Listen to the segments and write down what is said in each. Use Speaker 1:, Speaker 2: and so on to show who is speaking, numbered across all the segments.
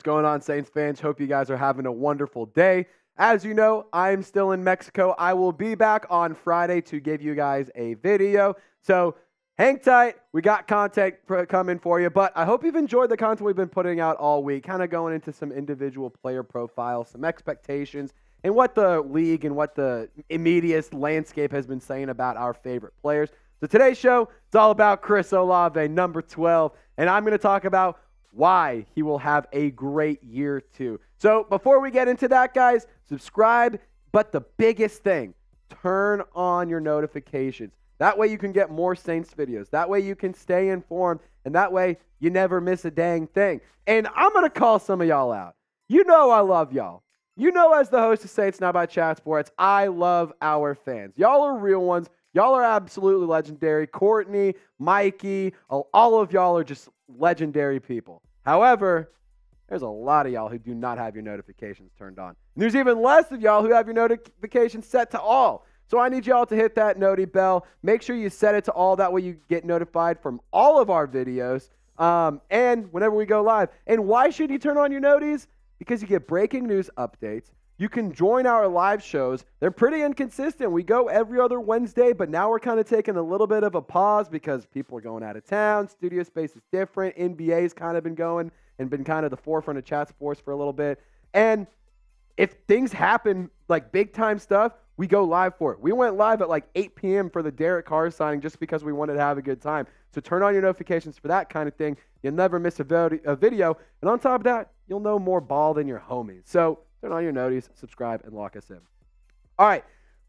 Speaker 1: What's going on, Saints fans? Hope you guys are having a wonderful day. As you know, I'm still in Mexico. I will be back on Friday to give you guys a video. So hang tight. We got content coming for you, but I hope you've enjoyed the content we've been putting out all week, kind of going into some individual player profiles, some expectations, and what the league and what the immediate landscape has been saying about our favorite players. So today's show, it's all about Chris Olave, number 12, and I'm going to talk about why he will have a great year too. So before we get into that, guys, subscribe, but the biggest thing, turn on your notifications. That way you can get more Saints videos. That way you can stay informed, and that way you never miss a dang thing. And I'm going to call some of y'all out. You know I love y'all. You know, as the host of Saints Now by Chat Sports, I love our fans. Y'all are real ones. Y'all are absolutely legendary. Courtney, Mikey, all of y'all are just legendary people. However, there's a lot of y'all who do not have your notifications turned on. And there's even less of y'all who have your notifications set to all. So I need y'all to hit that Noti Bell. Make sure you set it to all. That way you get notified from all of our videos and whenever we go live. And why should you turn on your noties? Because you get breaking news updates. You can join our live shows. They're pretty inconsistent. We go every other Wednesday, but now we're kind of taking a little bit of a pause because people are going out of town. Studio space is different. NBA's kind of been going and been kind of the forefront of chat sports for a little bit. And if things happen, like big-time stuff, we go live for it. We went live at like 8 p.m. for the Derek Carr signing just because we wanted to have a good time. So turn on your notifications for that kind of thing. You'll never miss a video. And on top of that, you'll know more ball than your homies. So turn on your noties, subscribe, and lock us in. All right,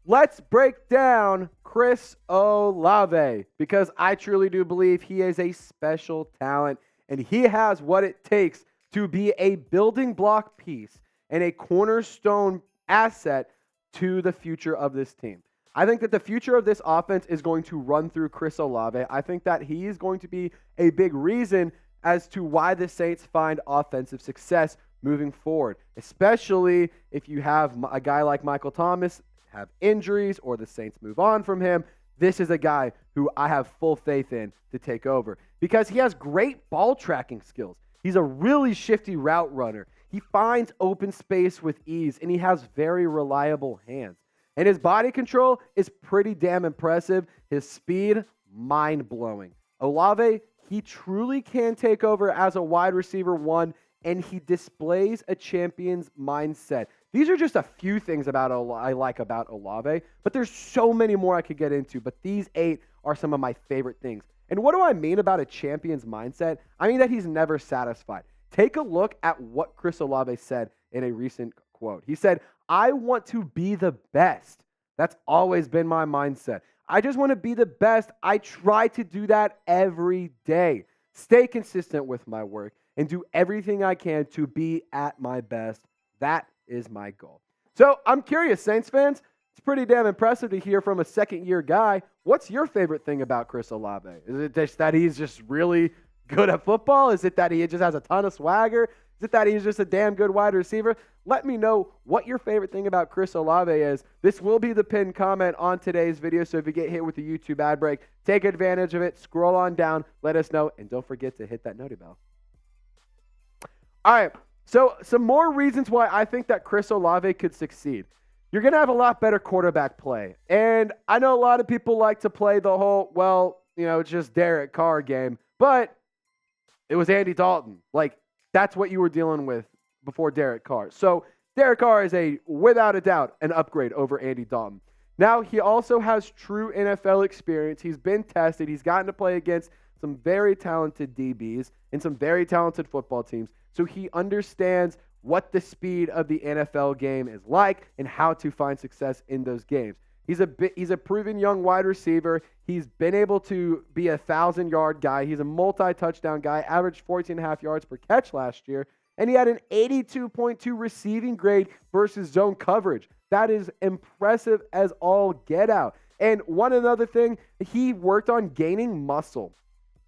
Speaker 1: let's break down Chris Olave because I truly do believe he is a special talent and he has what it takes to be a building block piece and a cornerstone asset to the future of this team. I think that the future of this offense is going to run through Chris Olave. I think that he is going to be a big reason as to why the Saints find offensive success moving forward, especially if you have a guy like Michael Thomas have injuries or the Saints move on from him. This is a guy who I have full faith in to take over because he has great ball tracking skills. He's a really shifty route runner. He finds open space with ease, and he has very reliable hands. And his body control is pretty damn impressive. His speed, mind-blowing. Olave, he truly can take over as a wide receiver one, and he displays a champion's mindset. These are just a few things I like about Olave, but there's so many more I could get into, but these 8 are some of my favorite things. And what do I mean about a champion's mindset? I mean that he's never satisfied. Take a look at what Chris Olave said in a recent quote. He said, "I want to be the best. That's always been my mindset. I just want to be the best. I try to do that every day. Stay consistent with my work and do everything I can to be at my best. That is my goal." So I'm curious, Saints fans. It's pretty damn impressive to hear from a second-year guy. What's your favorite thing about Chris Olave? Is it just that he's just really good at football? Is it that he just has a ton of swagger? Is it that he's just a damn good wide receiver? Let me know what your favorite thing about Chris Olave is. This will be the pinned comment on today's video, so if you get hit with the YouTube ad break, take advantage of it. Scroll on down, let us know, and don't forget to hit that Noti Bell. All right, so some more reasons why I think that Chris Olave could succeed. You're going to have a lot better quarterback play. And I know a lot of people like to play the whole, it's just Derek Carr game, but it was Andy Dalton. Like, that's what you were dealing with before Derek Carr. So Derek Carr is without a doubt, an upgrade over Andy Dalton. Now, he also has true NFL experience. He's been tested. He's gotten to play against some very talented DBs and some very talented football teams. So he understands what the speed of the NFL game is like and how to find success in those games. He's a proven young wide receiver. He's been able to be a 1,000-yard guy. He's a multi-touchdown guy, averaged 14.5 yards per catch last year, and he had an 82.2 receiving grade versus zone coverage. That is impressive as all get out. And one another thing, he worked on gaining muscle.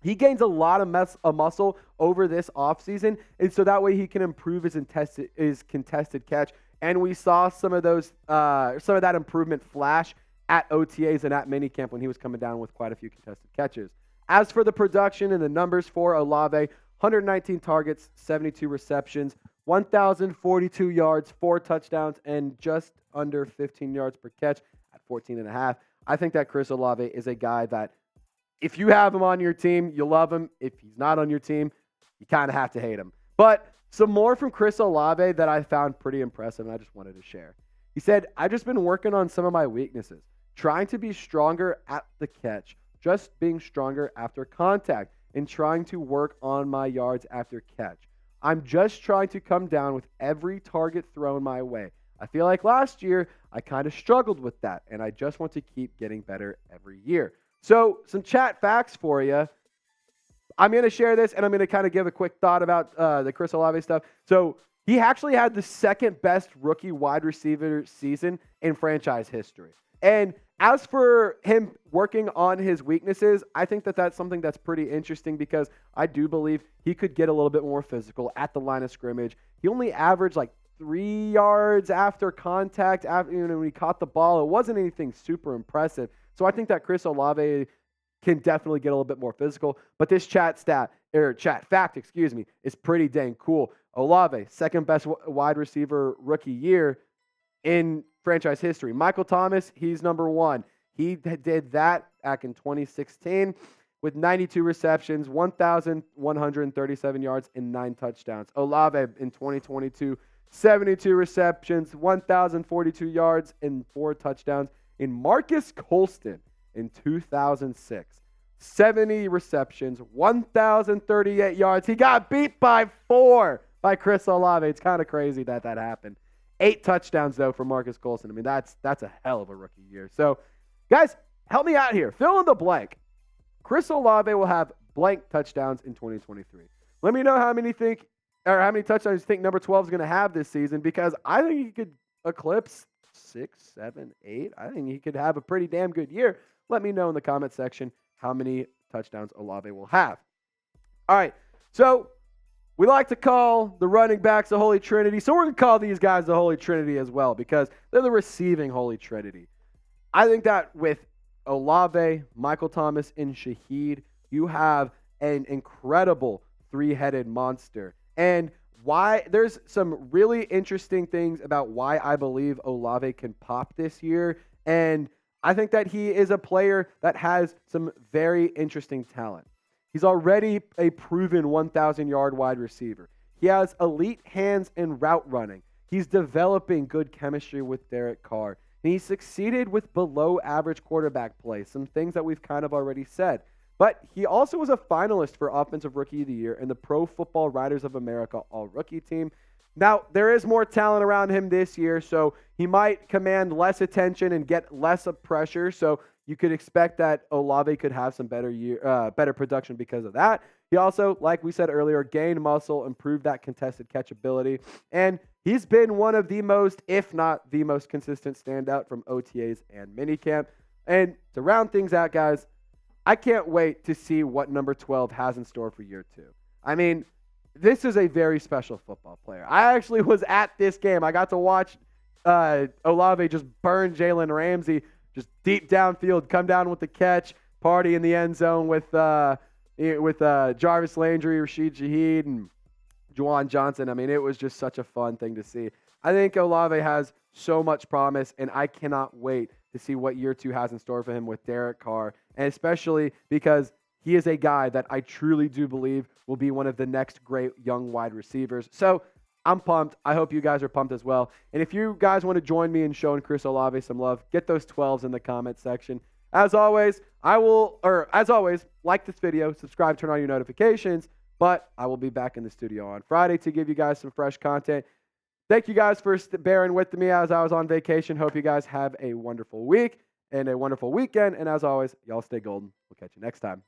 Speaker 1: He gains a lot of muscle over this offseason, and so that way he can improve his contested catch. And we saw some of that improvement flash at OTAs and at minicamp when he was coming down with quite a few contested catches. As for the production and the numbers for Olave, 119 targets, 72 receptions, 1,042 yards, 4 touchdowns, and just under 15 yards per catch at 14.5. I think that Chris Olave is a guy that if you have him on your team, you love him. If he's not on your team, you kind of have to hate him. But some more from Chris Olave that I found pretty impressive, and I just wanted to share. He said, I've just been working on some of my weaknesses, trying to be stronger at the catch, just being stronger after contact, and trying to work on my yards after catch. I'm just trying to come down with every target thrown my way. I feel like last year I kind of struggled with that, and I just want to keep getting better every year. So some chat facts for you. I'm going to share this, and I'm going to kind of give a quick thought about the Chris Olave stuff. So he actually had the second best rookie wide receiver season in franchise history. And as for him working on his weaknesses, I think that that's something that's pretty interesting because I do believe he could get a little bit more physical at the line of scrimmage. He only averaged like 3 yards after contact. When he caught the ball, it wasn't anything super impressive. So I think that Chris Olave can definitely get a little bit more physical. But this chat fact, is pretty dang cool. Olave, second best wide receiver rookie year in franchise history. Michael Thomas, he's number 1. He did that back in 2016 with 92 receptions, 1,137 yards, and 9 touchdowns. Olave in 2022, 72 receptions, 1,042 yards, and 4 touchdowns. And Marques Colston in 2006, 70 receptions, 1,038 yards. He got beat by 4 by Chris Olave. It's kind of crazy that happened. 8 touchdowns, though, for Marques Colston. I mean, that's a hell of a rookie year. So, guys, help me out here. Fill in the blank. Chris Olave will have blank touchdowns in 2023. Let me know how many touchdowns you think number 12 is going to have this season, because I think he could eclipse 6, 7, 8. I think he could have a pretty damn good year. Let me know in the comment section how many touchdowns Olave will have. All right, so we like to call the running backs the Holy Trinity, so we're going to call these guys the Holy Trinity as well because they're the receiving Holy Trinity. I think that with Olave, Michael Thomas, and Shaheed, you have an incredible 3-headed monster. And why there's some really interesting things about why I believe Olave can pop this year. And I think that he is a player that has some very interesting talent. He's already a proven 1,000-yard wide receiver. He has elite hands and route running. He's developing good chemistry with Derek Carr. And he succeeded with below-average quarterback play, some things that we've kind of already said. But he also was a finalist for Offensive Rookie of the Year in the Pro Football Writers of America All-Rookie Team. Now, there is more talent around him this year, so he might command less attention and get less of pressure. So you could expect that Olave could have some better production because of that. He also, like we said earlier, gained muscle, improved that contested catchability, and he's been one of the most, if not the most consistent standout from OTAs and minicamp. And to round things out, guys, I can't wait to see what number 12 has in store for year 2. I mean, this is a very special football player. I actually was at this game. I got to watch Olave just burn Jalen Ramsey, just deep downfield, come down with the catch, party in the end zone with Jarvis Landry, Rashid Shaheed, and Juwan Johnson. I mean, it was just such a fun thing to see. I think Olave has so much promise, and I cannot wait to see what year 2 has in store for him with Derek Carr, and especially because he is a guy that I truly do believe will be one of the next great young wide receivers. So I'm pumped. I hope you guys are pumped as well. And if you guys want to join me in showing Chris Olave some love, get those 12s in the comment section. As always, like this video, subscribe, turn on your notifications, but I will be back in the studio on Friday to give you guys some fresh content. Thank you guys for bearing with me as I was on vacation. Hope you guys have a wonderful week and a wonderful weekend. And as always, y'all stay golden. We'll catch you next time.